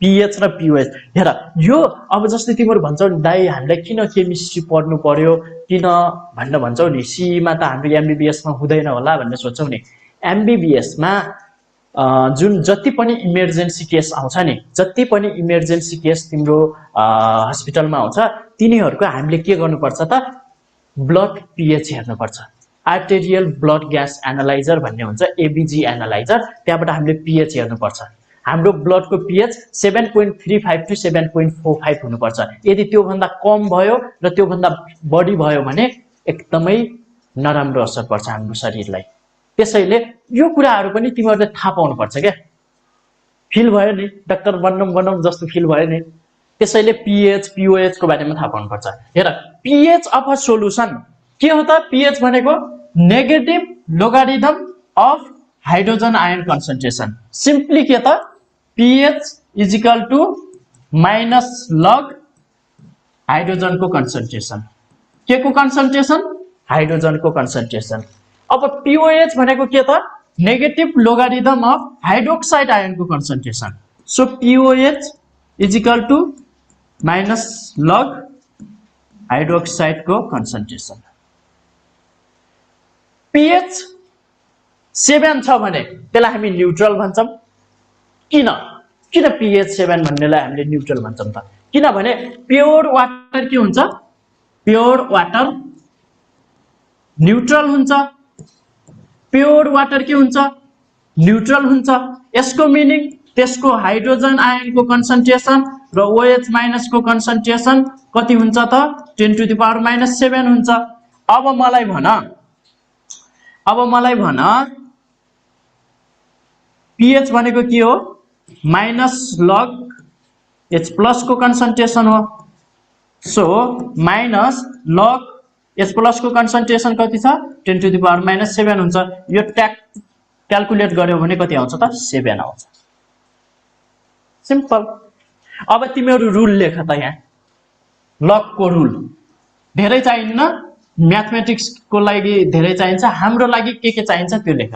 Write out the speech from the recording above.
pH र pOH हेर यो अब जस्तै तिमीहरु भन्छौ नि दाइ हामीलाई किन केमिस्ट्री पढ्नु पर्यो किन भन्छौ नि सी मा त हाम्रो एमबीबीएस मा हुँदैन होला भन्ने सोच्छौ नि एमबीबीएस मा जुन जति पनि इमर्जेन्सी केस आउँछ नि जति पनि इमर्जेन्सी केस तिम्रो हस्पिटलमा आउँछ तिनीहरुको हामीले के गर्नुपर्छ त ब्लड pH हेर्नुपर्छ आर्टेरियल ब्लड ग्यास एनालाइजर भन्ने हुन्छ एबीजी एनालाइजर त्यहाँबाट हामीले pH हेर्नुपर्छ हाम्रो ब्लड को pH 7.35 to 7.45 हुनुपर्छ यदि त्यो भन्दा कम भयो र त्यो भन्दा बढी भयो भने एकदमै नराम्रो असर पर्छ हाम्रो शरीरलाई त्यसैले यो कुराहरु पनि तिमीहरुले थाहा पाउनु पर्छ के फिल भयो नि डाक्टर बन्नौ जस्तो फिल भयो नि त्यसैले pH pOH को बारेमा थाहा पाउनु पर्छ हेर pH अफ अ सोलुसन के हो त pH भनेको negative logarithm of hydrogen ion concentration simply के त pH is equal to minus log hydrogen को कन्सन्ट्रेसन के को कन्सन्ट्रेसन हाइड्रोजन को कन्सन्ट्रेसन अब pOH भनेको के त negative logarithm of hydroxide ion को concentration so pOH is equal to minus log hydroxide को कन्सन्ट्रेसन pH 7 छ भने त्यसलाई हामी न्यूट्रल भन्छौं किन pH 7 भन्नेलाई हामीले न्यूट्रल भन्छौं त किनभने प्योर वाटर के हुन्छ प्योर वाटर न्यूट्रल हुन्छ प्योर वाटर के हुन्छ न्यूट्रल हुन्छ यसको मिनिङ त्यसको हाइड्रोजन आयन को कन्सन्ट्रेसन र OH माइनस को कन्सन्ट्रेसन कति हुन्छ त 10 to the power minus 7 हुन्छ अब मलाई भन pH भनेको के हो माइनस लग H प्लस को कन्सन्ट्रेसन हो सो माइनस लग H प्लस को कन्सन्ट्रेसन कति छ 10 to the power minus 7 हुन्छ यो क्याल्कुलेट गर्यो भने कति आउँछ त 7 आउँछ सिम्पल अब तिमीहरु रुल लेख त यहाँ लग को रुल धेरै चाहिन्न म्याथमेटिक्स को लागि धेरै चाहिन्छ हाम्रो लागि के चाहिन्छ त्यो लेख